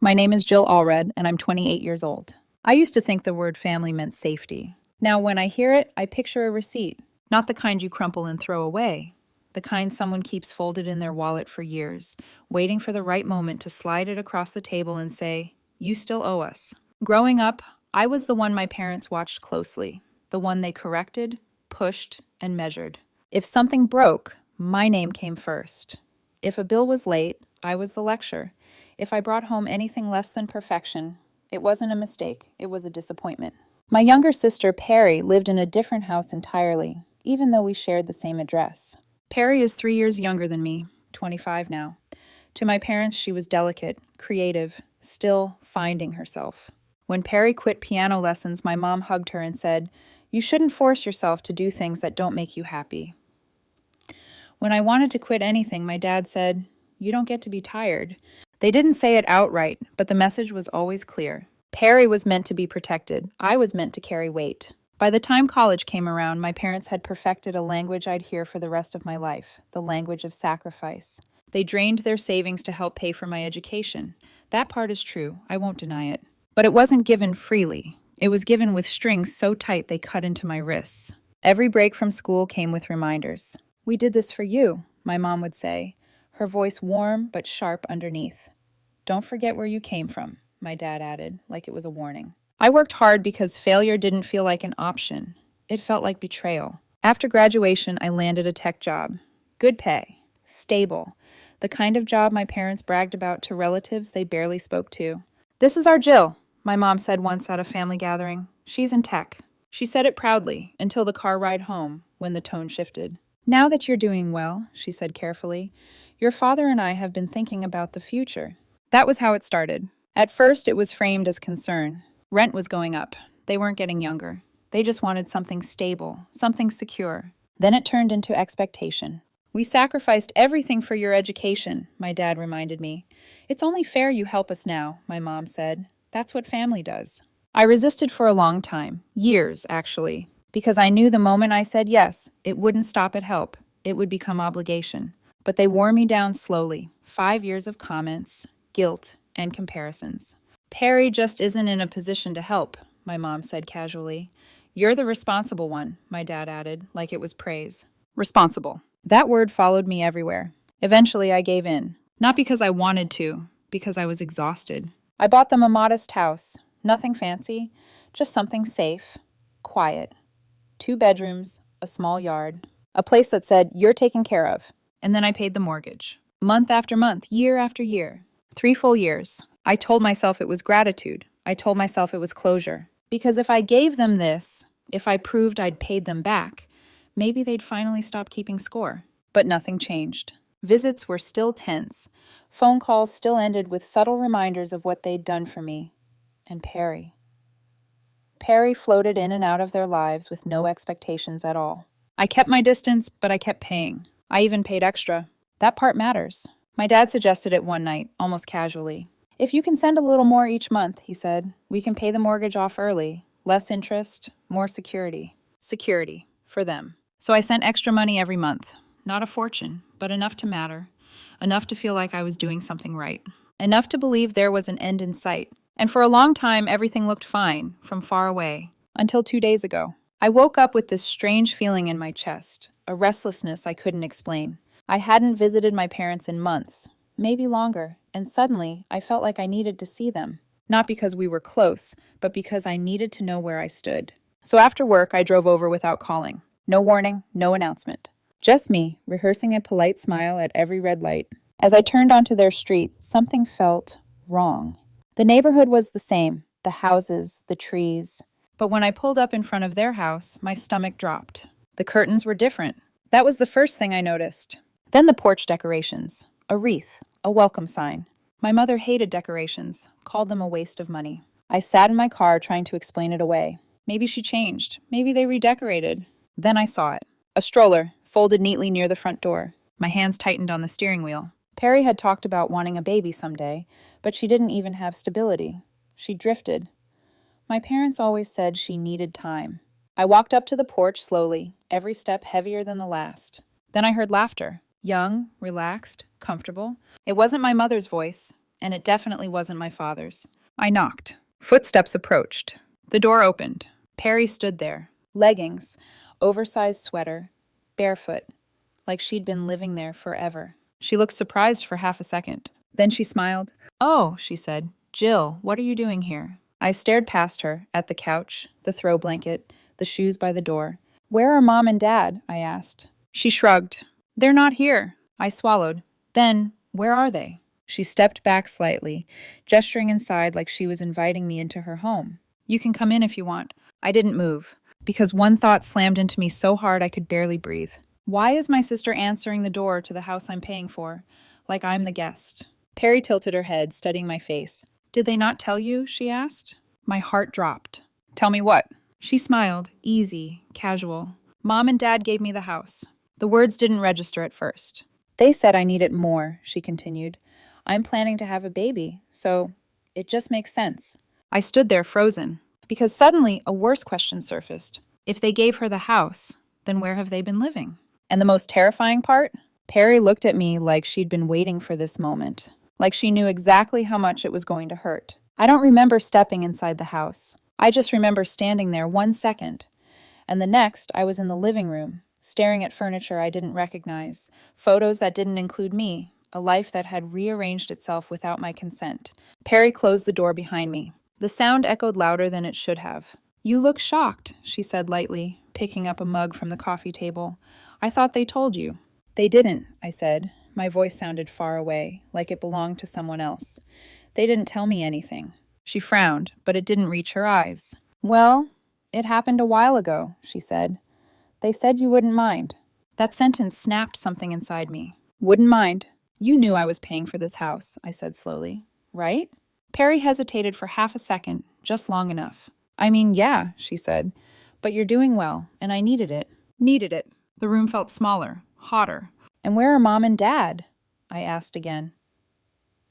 My name is Jill Allred, and I'm 28 years old. I used to think the word family meant safety. Now, when I hear it, I picture a receipt, not the kind you crumple and throw away, the kind someone keeps folded in their wallet for years, waiting for the right moment to slide it across the table and say, "You still owe us." Growing up, I was the one my parents watched closely, the one they corrected, pushed, and measured. If something broke, my name came first. If a bill was late, I was the lecture. If I brought home anything less than perfection, it wasn't a mistake, it was a disappointment. My younger sister, Perry, lived in a different house entirely, even though we shared the same address. Perry is 3 years younger than me, 25 now. To my parents, she was delicate, creative, still finding herself. When Perry quit piano lessons, my mom hugged her and said, "You shouldn't force yourself to do things that don't make you happy." When I wanted to quit anything, my dad said, "You don't get to be tired." They didn't say it outright, but the message was always clear. Perry was meant to be protected. I was meant to carry weight. By the time college came around, my parents had perfected a language I'd hear for the rest of my life, the language of sacrifice. They drained their savings to help pay for my education. That part is true, I won't deny it. But it wasn't given freely. It was given with strings so tight they cut into my wrists. Every break from school came with reminders. "We did this for you," my mom would say, her voice warm but sharp underneath. "Don't forget where you came from," my dad added, like it was a warning. I worked hard because failure didn't feel like an option. It felt like betrayal. After graduation, I landed a tech job. Good pay. Stable. The kind of job my parents bragged about to relatives they barely spoke to. "This is our Jill," my mom said once at a family gathering. "She's in tech." She said it proudly, until the car ride home, when the tone shifted. "Now that you're doing well," she said carefully, "your father and I have been thinking about the future." That was how it started. At first, it was framed as concern. Rent was going up. They weren't getting younger. They just wanted something stable, something secure. Then it turned into expectation. "We sacrificed everything for your education," my dad reminded me. "It's only fair you help us now," my mom said. "That's what family does." I resisted for a long time, years actually, because I knew the moment I said yes, it wouldn't stop at help. It would become obligation. But they wore me down slowly. 5 years of comments, guilt, and comparisons. "Perry just isn't in a position to help," my mom said casually. "You're the responsible one," my dad added, like it was praise. Responsible. That word followed me everywhere. Eventually, I gave in. Not because I wanted to, because I was exhausted. I bought them a modest house. Nothing fancy, just something safe, quiet. 2 bedrooms, a small yard, a place that said, "You're taken care of." And then I paid the mortgage. Month after month, year after year. 3 full years. I told myself it was gratitude. I told myself it was closure. Because if I gave them this, if I proved I'd paid them back, maybe they'd finally stop keeping score. But nothing changed. Visits were still tense. Phone calls still ended with subtle reminders of what they'd done for me. And Perry. Perry floated in and out of their lives with no expectations at all. I kept my distance, but I kept paying. I even paid extra. That part matters. My dad suggested it one night, almost casually. "If you can send a little more each month," he said, "we can pay the mortgage off early. Less interest, more security." Security. For them. So I sent extra money every month. Not a fortune, but enough to matter. Enough to feel like I was doing something right. Enough to believe there was an end in sight. And for a long time, everything looked fine, from far away. Until 2 days ago. I woke up with this strange feeling in my chest, a restlessness I couldn't explain. I hadn't visited my parents in months, maybe longer, and suddenly I felt like I needed to see them. Not because we were close, but because I needed to know where I stood. So after work, I drove over without calling. No warning, no announcement. Just me, rehearsing a polite smile at every red light. As I turned onto their street, something felt wrong. The neighborhood was the same, the houses, the trees. But when I pulled up in front of their house, my stomach dropped. The curtains were different. That was the first thing I noticed. Then the porch decorations. A wreath, a welcome sign. My mother hated decorations, called them a waste of money. I sat in my car trying to explain it away. Maybe she changed. Maybe they redecorated. Then I saw it. A stroller, folded neatly near the front door. My hands tightened on the steering wheel. Perry had talked about wanting a baby someday, but she didn't even have stability. She drifted. My parents always said she needed time. I walked up to the porch slowly, every step heavier than the last. Then I heard laughter. Young, relaxed, comfortable. It wasn't my mother's voice. and it definitely wasn't my father's. I knocked. Footsteps approached. The door opened. Perry stood there. Leggings, oversized sweater, barefoot, like she'd been living there forever. She looked surprised for half a second. Then she smiled. "Oh," she said. "Jill, what are you doing here?" I stared past her, at the couch, the throw blanket, the shoes by the door. "Where are Mom and Dad?" I asked. She shrugged. "They're not here." I swallowed. "Then, where are they?" She stepped back slightly, gesturing inside like she was inviting me into her home. "You can come in if you want." I didn't move, because one thought slammed into me so hard I could barely breathe. Why is my sister answering the door to the house I'm paying for, like I'm the guest? Perry tilted her head, studying my face. "Did they not tell you?" she asked. My heart dropped. "Tell me what?" She smiled, easy, casual. "Mom and Dad gave me the house." The words didn't register at first. "They said I need it more," she continued. "I'm planning to have a baby, so it just makes sense." I stood there frozen, because suddenly a worse question surfaced. If they gave her the house, then where have they been living? And the most terrifying part? Perry looked at me like she'd been waiting for this moment, like she knew exactly how much it was going to hurt. I don't remember stepping inside the house. I just remember standing there 1 second, and the next I was in the living room, staring at furniture I didn't recognize, photos that didn't include me, a life that had rearranged itself without my consent. Perry closed the door behind me. The sound echoed louder than it should have. "You look shocked," she said lightly, picking up a mug from the coffee table. "I thought they told you." "They didn't," I said. My voice sounded far away, like it belonged to someone else. "They didn't tell me anything." She frowned, but it didn't reach her eyes. "Well, it happened a while ago," she said. "They said you wouldn't mind." That sentence snapped something inside me. "Wouldn't mind." "You knew I was paying for this house," I said slowly. "Right?" Perry hesitated for half a second, just long enough. "I mean, yeah," she said. "But you're doing well, and I needed it." Needed it. The room felt smaller, hotter. "And where are Mom and Dad?" I asked again.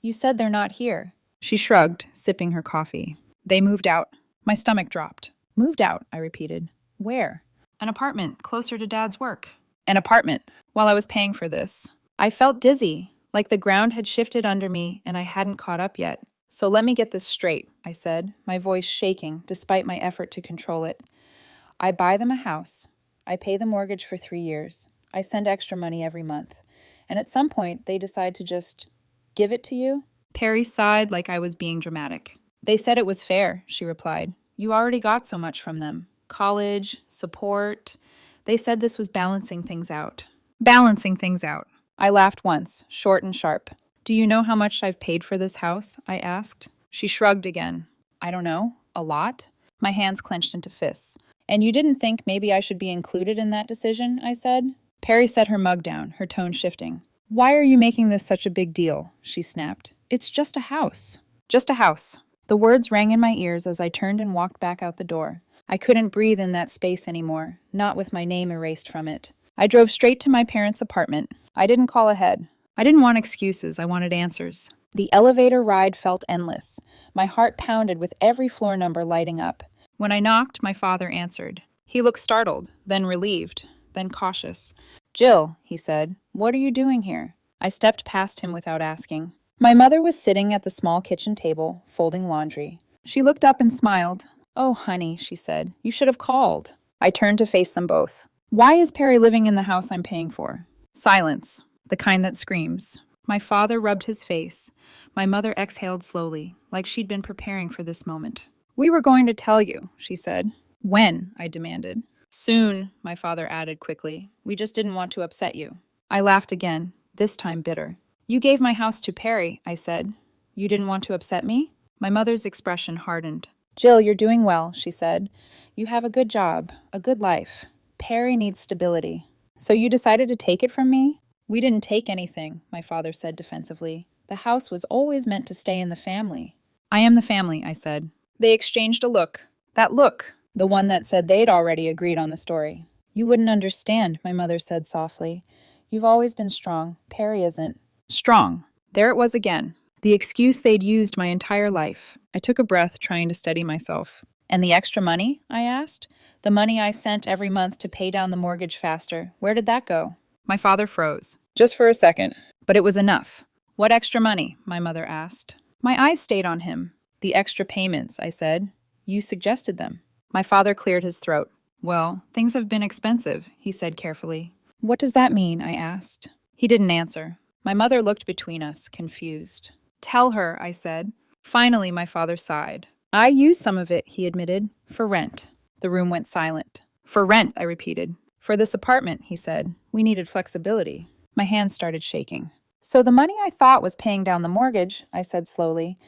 "You said they're not here." She shrugged, sipping her coffee. "They moved out." My stomach dropped. "Moved out," I repeated. "Where?" "An apartment, closer to Dad's work." An apartment. While I was paying for this. I felt dizzy, like the ground had shifted under me and I hadn't caught up yet. "So let me get this straight," I said, my voice shaking despite my effort to control it. "I buy them a house. I pay the mortgage for 3 years. I send extra money every month. And at some point, they decide to just give it to you?" Perry sighed like I was being dramatic. "They said it was fair," she replied. "You already got so much from them. College, support. They said this was balancing things out." Balancing things out. I laughed once, short and sharp. "Do you know how much I've paid for this house?" I asked. She shrugged again. "I don't know. A lot?" My hands clenched into fists. "And you didn't think maybe I should be included in that decision?" I said. Perry set her mug down, her tone shifting. "Why are you making this such a big deal?" she snapped. "It's just a house." Just a house. The words rang in my ears as I turned and walked back out the door. I couldn't breathe in that space anymore, not with my name erased from it. I drove straight to my parents' apartment. I didn't call ahead. I didn't want excuses, I wanted answers. The elevator ride felt endless. My heart pounded with every floor number lighting up. When I knocked, my father answered. He looked startled, then relieved, then cautious. "Jill," he said, "what are you doing here?" I stepped past him without asking. My mother was sitting at the small kitchen table, folding laundry. She looked up and smiled. "Oh, honey," she said, "you should have called." I turned to face them both. "Why is Perry living in the house I'm paying for?" Silence. The kind that screams. My father rubbed his face. My mother exhaled slowly, like she'd been preparing for this moment. "We were going to tell you," she said. "When?" I demanded. "Soon," my father added quickly. "We just didn't want to upset you." I laughed again, this time bitter. "You gave my house to Perry," I said. "You didn't want to upset me?" My mother's expression hardened. "Jill, you're doing well," she said. "You have a good job, a good life. Perry needs stability." "So you decided to take it from me?" "We didn't take anything," my father said defensively. "The house was always meant to stay in the family." "I am the family," I said. They exchanged a look. That look, the one that said they'd already agreed on the story. "You wouldn't understand," my mother said softly. "You've always been strong. Perry isn't." Strong. There it was again. The excuse they'd used my entire life. I took a breath, trying to steady myself. "And the extra money?" I asked. "The money I sent every month to pay down the mortgage faster. Where did that go?" My father froze. Just for a second. But it was enough. What extra money? My mother asked. My eyes stayed on him. The extra payments, I said. You suggested them. My father cleared his throat. Well, things have been expensive, he said carefully. What does that mean? I asked. He didn't answer. My mother looked between us, confused. Tell her, I said. Finally, my father sighed. I used some of it, he admitted, for rent. The room went silent. For rent, I repeated. For this apartment, he said. We needed flexibility. My hands started shaking. So the money I thought was paying down the mortgage, I said slowly,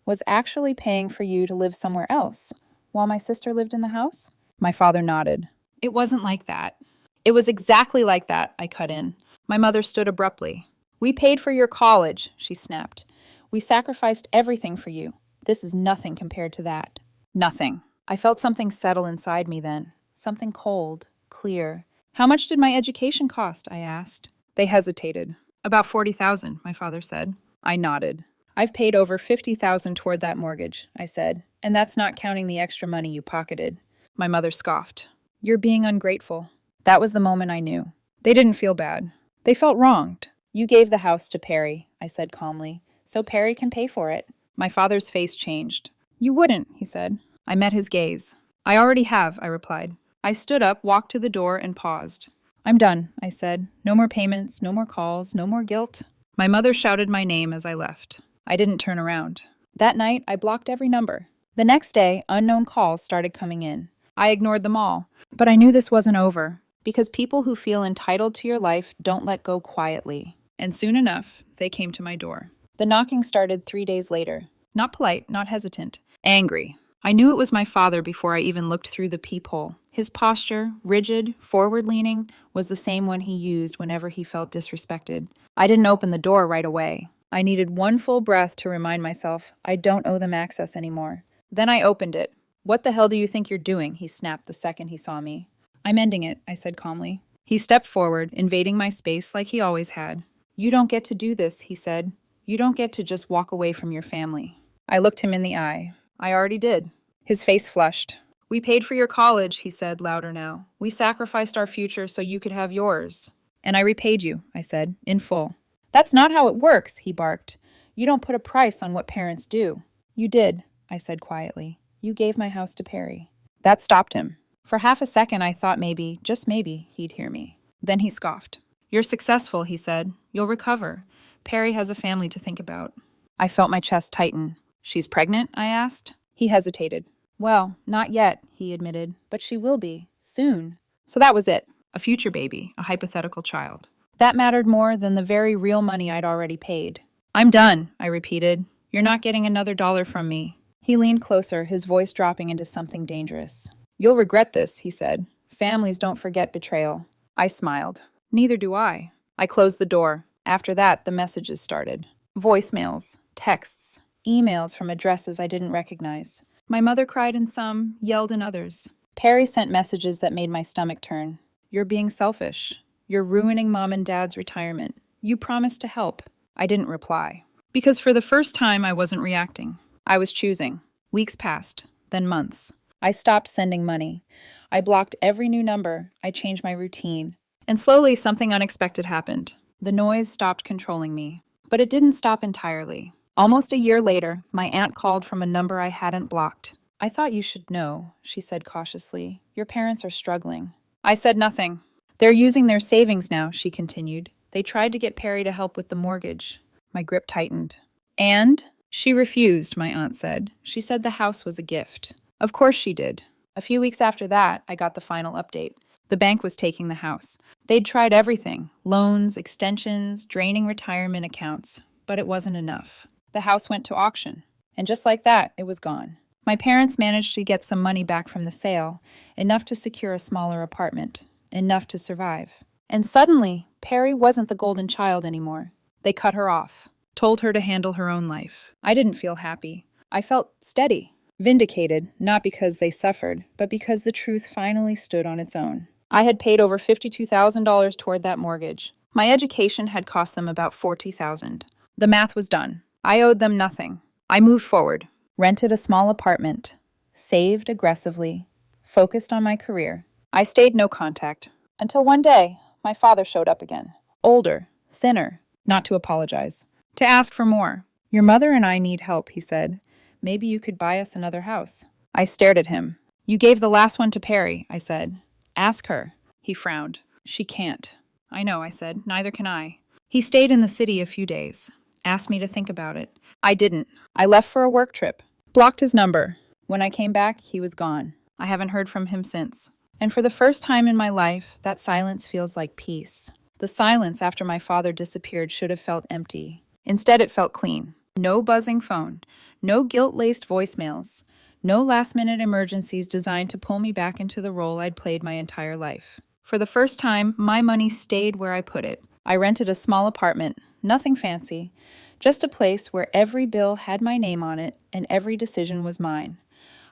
was actually paying for you to live somewhere else, while my sister lived in the house? My father nodded. It wasn't like that. It was exactly like that, I cut in. My mother stood abruptly. We paid for your college, she snapped. We sacrificed everything for you. This is nothing compared to that. Nothing. I felt something settle inside me then. Something cold, clear. How much did my education cost? I asked. They hesitated. About $40,000, my father said. I nodded. I've paid over $50,000 toward that mortgage, I said, and that's not counting the extra money you pocketed. My mother scoffed. You're being ungrateful. That was the moment I knew. They didn't feel bad. They felt wronged. You gave the house to Perry, I said calmly, so Perry can pay for it. My father's face changed. You wouldn't, he said. I met his gaze. I already have, I replied. I stood up, walked to the door, and paused. I'm done, I said. No more payments, no more calls, no more guilt. My mother shouted my name as I left. I didn't turn around. That night, I blocked every number. The next day, unknown calls started coming in. I ignored them all. But I knew this wasn't over, because people who feel entitled to your life don't let go quietly. And soon enough, they came to my door. The knocking started 3 days later. Not polite, not hesitant. Angry. I knew it was my father before I even looked through the peephole. His posture, rigid, forward-leaning, was the same one he used whenever he felt disrespected. I didn't open the door right away. I needed one full breath to remind myself I don't owe them access anymore. Then I opened it. What the hell do you think you're doing? He snapped the second he saw me. I'm ending it, I said calmly. He stepped forward, invading my space like he always had. You don't get to do this, he said. You don't get to just walk away from your family. I looked him in the eye. I already did. His face flushed. We paid for your college, he said, louder now. We sacrificed our future so you could have yours. And I repaid you, I said, in full. That's not how it works, he barked. You don't put a price on what parents do. You did, I said quietly. You gave my house to Perry. That stopped him. For half a second, I thought maybe, just maybe, he'd hear me. Then he scoffed. You're successful, he said. You'll recover. Perry has a family to think about. I felt my chest tighten. She's pregnant? I asked. He hesitated. Well, not yet, he admitted, but she will be, soon. So that was it. A future baby, a hypothetical child. That mattered more than the very real money I'd already paid. I'm done, I repeated. You're not getting another dollar from me. He leaned closer, his voice dropping into something dangerous. You'll regret this, he said. Families don't forget betrayal. I smiled. Neither do I. I closed the door. After that, the messages started. Voicemails, texts, emails from addresses I didn't recognize. My mother cried in some, yelled in others. Perry sent messages that made my stomach turn. You're being selfish. You're ruining Mom and Dad's retirement. You promised to help. I didn't reply. Because for the first time, I wasn't reacting. I was choosing. Weeks passed, then months. I stopped sending money. I blocked every new number. I changed my routine. And slowly, something unexpected happened. The noise stopped controlling me. But it didn't stop entirely. Almost a year later, my aunt called from a number I hadn't blocked. I thought you should know, she said cautiously. Your parents are struggling. I said nothing. They're using their savings now, she continued. They tried to get Perry to help with the mortgage. My grip tightened. And? She refused, my aunt said. She said the house was a gift. Of course she did. A few weeks after that, I got the final update. The bank was taking the house. They'd tried everything. Loans, extensions, draining retirement accounts. But it wasn't enough. The house went to auction. And just like that, it was gone. My parents managed to get some money back from the sale, enough to secure a smaller apartment, enough to survive. And suddenly, Perry wasn't the golden child anymore. They cut her off, told her to handle her own life. I didn't feel happy. I felt steady, vindicated, not because they suffered, but because the truth finally stood on its own. I had paid over $52,000 toward that mortgage. My education had cost them about $40,000. The math was done. I owed them nothing. I moved forward, rented a small apartment, saved aggressively, focused on my career. I stayed no contact, until one day, my father showed up again. Older, thinner, not to apologize, to ask for more. Your mother and I need help, he said. Maybe you could buy us another house. I stared at him. You gave the last one to Perry, I said. Ask her. He frowned. She can't. I know, I said. Neither can I. He stayed in the city a few days. Asked me to think about it. I didn't. I left for a work trip. Blocked his number. When I came back, he was gone. I haven't heard from him since. And for the first time in my life, that silence feels like peace. The silence after my father disappeared should have felt empty. Instead, it felt clean. No buzzing phone. No guilt-laced voicemails. No last-minute emergencies designed to pull me back into the role I'd played my entire life. For the first time, my money stayed where I put it. I rented a small apartment, nothing fancy, just a place where every bill had my name on it and every decision was mine.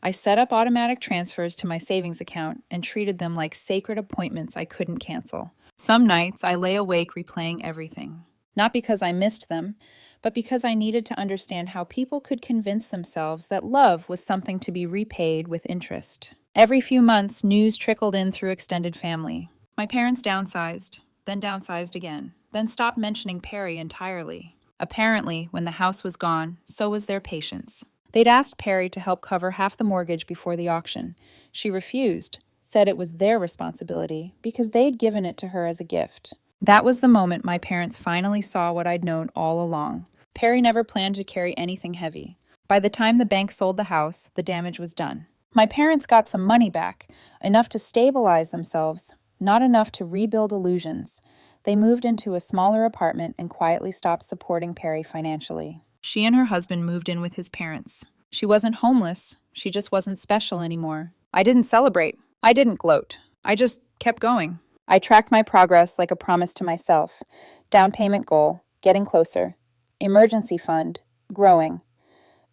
I set up automatic transfers to my savings account and treated them like sacred appointments I couldn't cancel. Some nights I lay awake replaying everything. Not because I missed them, but because I needed to understand how people could convince themselves that love was something to be repaid with interest. Every few months, news trickled in through extended family. My parents downsized, then downsized again, then stopped mentioning Perry entirely. Apparently, when the house was gone, so was their patience. They'd asked Perry to help cover half the mortgage before the auction. She refused, said it was their responsibility because they'd given it to her as a gift. That was the moment my parents finally saw what I'd known all along. Perry never planned to carry anything heavy. By the time the bank sold the house, the damage was done. My parents got some money back, enough to stabilize themselves, not enough to rebuild illusions. They moved into a smaller apartment and quietly stopped supporting Perry financially. She and her husband moved in with his parents. She wasn't homeless, she just wasn't special anymore. I didn't celebrate. I didn't gloat. I just kept going. I tracked my progress like a promise to myself. Down payment goal, getting closer. Emergency fund, growing.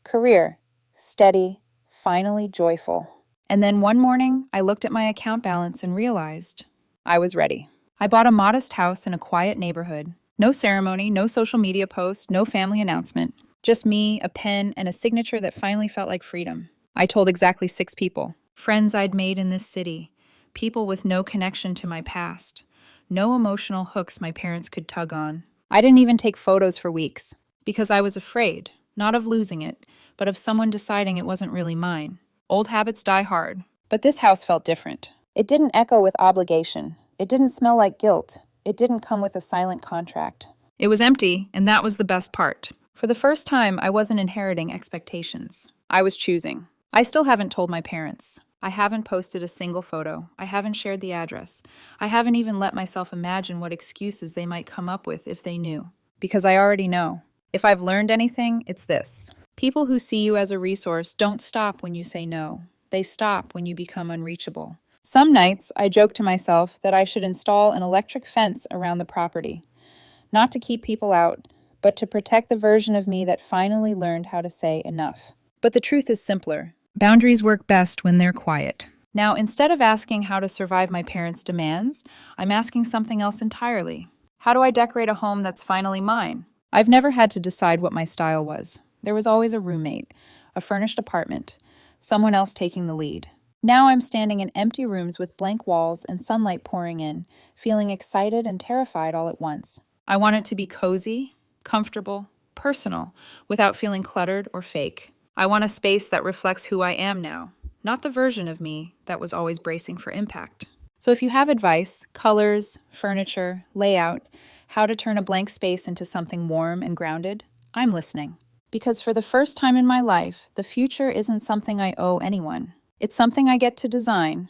Career, steady, finally joyful. And then one morning, I looked at my account balance and realized I was ready. I bought a modest house in a quiet neighborhood. No ceremony, no social media post, no family announcement. Just me, a pen, and a signature that finally felt like freedom. I told exactly 6 people. Friends I'd made in this city. People with no connection to my past. No emotional hooks my parents could tug on. I didn't even take photos for weeks. Because I was afraid, not of losing it, but of someone deciding it wasn't really mine. Old habits die hard. But this house felt different. It didn't echo with obligation. It didn't smell like guilt. It didn't come with a silent contract. It was empty, and that was the best part. For the first time, I wasn't inheriting expectations. I was choosing. I still haven't told my parents. I haven't posted a single photo. I haven't shared the address. I haven't even let myself imagine what excuses they might come up with if they knew. Because I already know. If I've learned anything, it's this. People who see you as a resource don't stop when you say no. They stop when you become unreachable. Some nights, I joke to myself that I should install an electric fence around the property. Not to keep people out, but to protect the version of me that finally learned how to say enough. But the truth is simpler. Boundaries work best when they're quiet. Now, instead of asking how to survive my parents' demands, I'm asking something else entirely. How do I decorate a home that's finally mine? I've never had to decide what my style was. There was always a roommate, a furnished apartment, someone else taking the lead. Now I'm standing in empty rooms with blank walls and sunlight pouring in, feeling excited and terrified all at once. I want it to be cozy, comfortable, personal, without feeling cluttered or fake. I want a space that reflects who I am now, not the version of me that was always bracing for impact. So if you have advice, colors, furniture, layout, how to turn a blank space into something warm and grounded, I'm listening. Because for the first time in my life, the future isn't something I owe anyone. It's something I get to design,